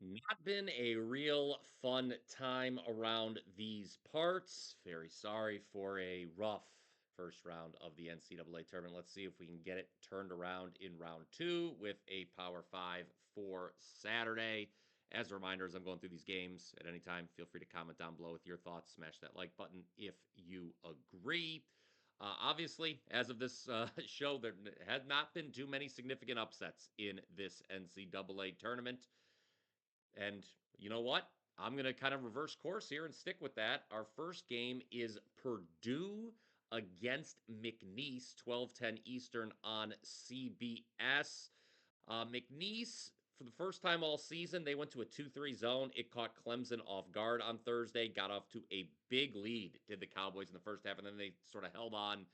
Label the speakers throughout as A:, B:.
A: Not been a real fun time around these parts. Very sorry for a rough first round of the NCAA tournament. Let's see if we can get it turned around in round two with a Power Five for Saturday. As a reminder, as I'm going through these games at any time, feel free to comment down below with your thoughts. Smash that like button if you agree. Obviously, as of this show, there had not been too many significant upsets in this NCAA tournament. And you know what? I'm going to kind of reverse course here and stick with that. Our first game is Purdue against McNeese, 12:10 Eastern on CBS. McNeese, for the first time all season, they went to a 2-3 zone. It caught Clemson off guard on Thursday, got off to a big lead, did the Cowboys in the first half, and then they sort of held on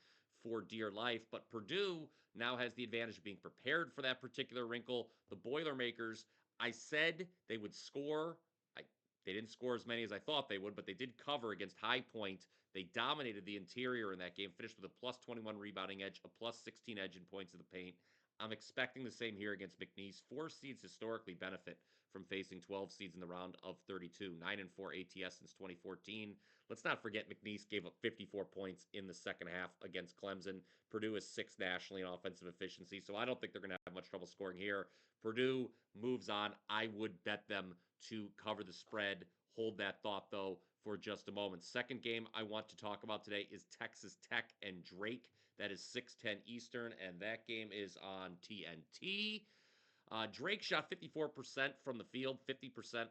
A: for dear life. But Purdue now has the advantage of being prepared for that particular wrinkle. The Boilermakers, I said they would score. I, they didn't score as many as I thought they would, but they did cover against High Point. They dominated the interior in that game, finished with a plus 21 rebounding edge, a plus 16 edge in points of the paint. I'm expecting the same here against McNeese. 4 seeds historically benefit from facing 12 seeds in the round of 32. 9-4 ATS since 2014. Let's not forget McNeese gave up 54 points in the second half against Clemson. Purdue is sixth nationally in offensive efficiency, so I don't think they're going to have much trouble scoring here. Purdue moves on. I would bet them to cover the spread. Hold that thought, though, for just a moment. Second game I want to talk about today is Texas Tech and Drake. That is 6:10 Eastern, and that game is on TNT. Drake shot 54% from the field, 50%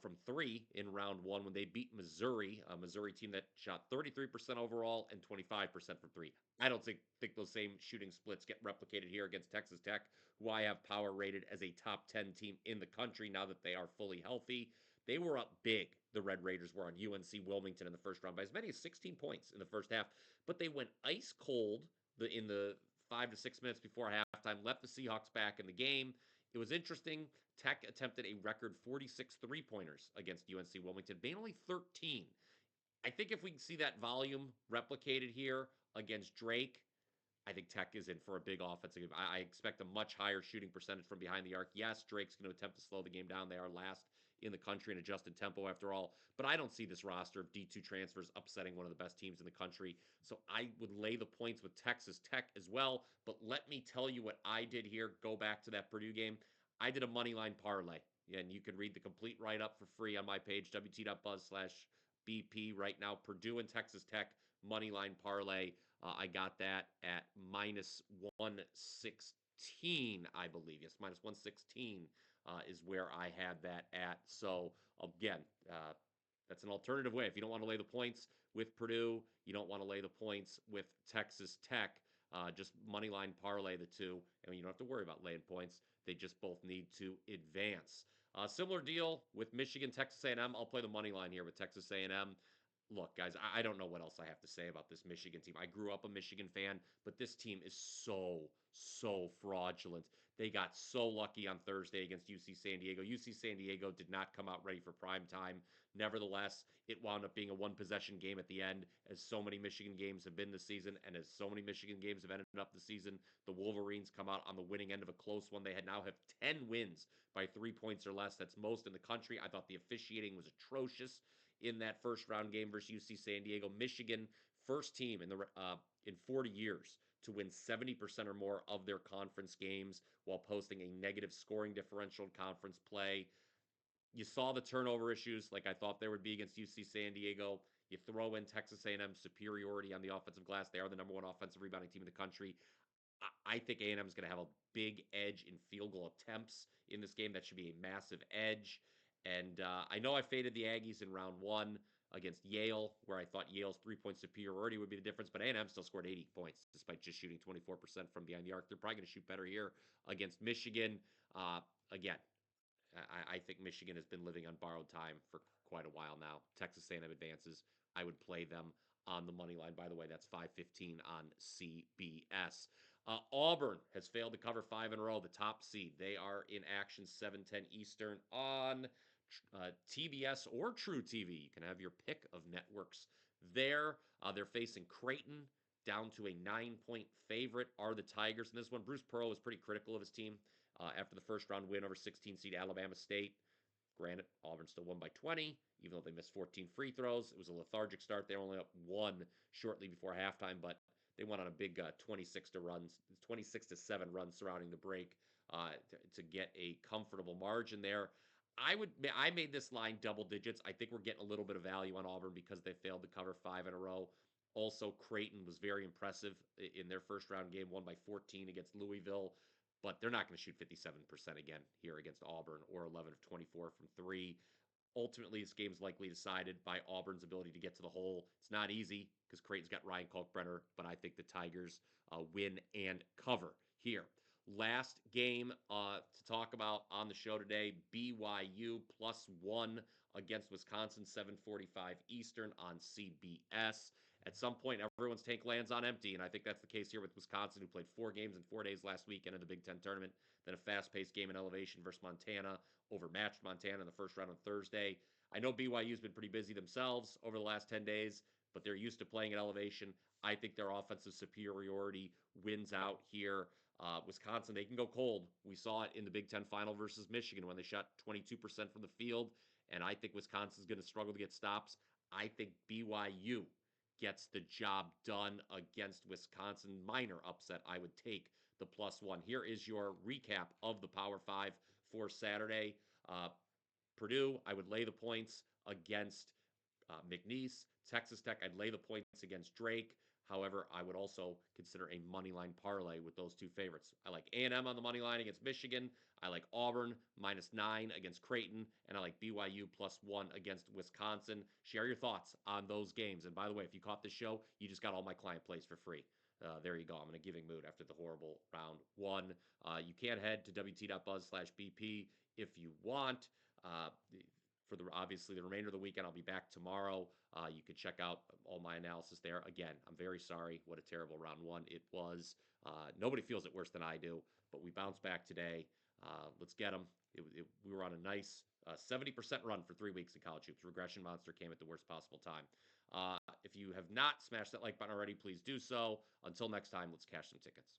A: from three in round one when they beat Missouri, a Missouri team that shot 33% overall and 25% from three. I don't think those same shooting splits get replicated here against Texas Tech, who I have power rated as a top 10 team in the country now that they are fully healthy. They were up big. The Red Raiders were on UNC Wilmington in the first round by as many as 16 points in the first half, but they went ice cold in the 5 to 6 minutes before halftime, left the Seahawks back in the game. It was interesting. Tech attempted a record 46 three-pointers against UNC Wilmington, made only 13. I think if we can see that volume replicated here against Drake, I think Tech is in for a big offensive game. I expect a much higher shooting percentage from behind the arc. Yes, Drake's going to attempt to slow the game down. They are last in the country in adjusted tempo after all, but I don't see this roster of D2 transfers upsetting one of the best teams in the country. So I would lay the points with Texas Tech as well. But let me tell you what I did here. Go back to that Purdue game. I did a money line parlay. And you can read the complete write up for free on my page, wt.buzz/BP. Right now, Purdue and Texas Tech money line parlay. I got that at minus 116, I believe. Yes, minus 116 is where I had that at. So, again, that's an alternative way. If you don't want to lay the points with Purdue, you don't want to lay the points with Texas Tech, just money line parlay the two. I mean, you don't have to worry about laying points. They just both need to advance. Similar deal with Michigan, Texas A&M. I'll play the money line here with Texas A&M. Look, guys, I don't know what else I have to say about this Michigan team. I grew up a Michigan fan, but this team is so fraudulent. They got so lucky on Thursday against UC San Diego. UC San Diego did not come out ready for prime time. Nevertheless, it wound up being a one possession game at the end, as so many Michigan games have been this season, and as so many Michigan games have ended up this season. The Wolverines come out on the winning end of a close one. They now have 10 wins by 3 points or less. That's most in the country. I thought the officiating was atrocious in that first round game versus UC San Diego. Michigan, first team in 40 years to win 70% or more of their conference games while posting a negative scoring differential in conference play. You saw the turnover issues like I thought there would be against UC San Diego. You throw in Texas A&M superiority on the offensive glass. They are the number one offensive rebounding team in the country. I think A&M is going to have a big edge in field goal attempts in this game. That should be a massive edge. And I know I faded the Aggies in round one against Yale, where I thought Yale's 3 point superiority would be the difference, but A&M still scored 80 points despite just shooting 24% from behind the arc. They're probably going to shoot better here against Michigan. Again, I think Michigan has been living on borrowed time for quite a while now. Texas A&M advances. I would play them on the money line. By the way, that's 5:15 on CBS. Auburn has failed to cover five in a row, the top seed. They are in action 7:10 Eastern on TBS or True TV. You can have your pick of networks there. They're facing Creighton, down to a 9 point favorite are the Tigers in this one. Bruce Pearl was pretty critical of his team after the first round win over 16 seed Alabama State. Granted, Auburn still won by 20, even though they missed 14 free throws. It was a lethargic start. They were only up one shortly before halftime, but they went on a big 26 to 7 run surrounding the break to get a comfortable margin there. I made this line double digits. I think we're getting a little bit of value on Auburn because they failed to cover 5 in a row. Also, Creighton was very impressive in their first round game, won by 14 against Louisville, but they're not going to shoot 57% again here against Auburn or 11 of 24 from three. Ultimately, this game's likely decided by Auburn's ability to get to the hole. It's not easy because Creighton's got Ryan Kalkbrenner, but I think the Tigers win and cover here. Last game to talk about on the show today, BYU +1 against Wisconsin, 7:45 Eastern on CBS. At some point, everyone's tank lands on empty, and I think that's the case here with Wisconsin, who played 4 games in 4 days last weekend in the Big Ten tournament, then a fast-paced game in elevation versus Montana, overmatched Montana in the first round on Thursday. I know BYU's been pretty busy themselves over the last 10 days, but they're used to playing at elevation. I think their offensive superiority wins out here. Wisconsin, they can go cold. We saw it in the Big Ten final versus Michigan when they shot 22% from the field, and I think Wisconsin's going to struggle to get stops. I think BYU gets the job done against Wisconsin. Minor upset, I would take the +1. Here is your recap of the Power Five for Saturday. Purdue, I would lay the points against McNeese. Texas Tech, I'd lay the points against Drake. However, I would also consider a money line parlay with those two favorites. I like A&M on the money line against Michigan. I like Auburn -9 against Creighton, and I like BYU +1 against Wisconsin. Share your thoughts on those games. And by the way, if you caught this show, you just got all my client plays for free. There you go. I'm in a giving mood after the horrible round one. You can head to wt.buzz/BP if you want. For obviously the remainder of the weekend, I'll be back tomorrow. You can check out all my analysis there. Again, I'm very sorry. What a terrible round one it was. Nobody feels it worse than I do, but we bounced back today. Let's get them. We were on a nice 70% run for 3 weeks in college hoops. Regression Monster came at the worst possible time. If you have not smashed that like button already, please do so. Until next time, let's cash some tickets.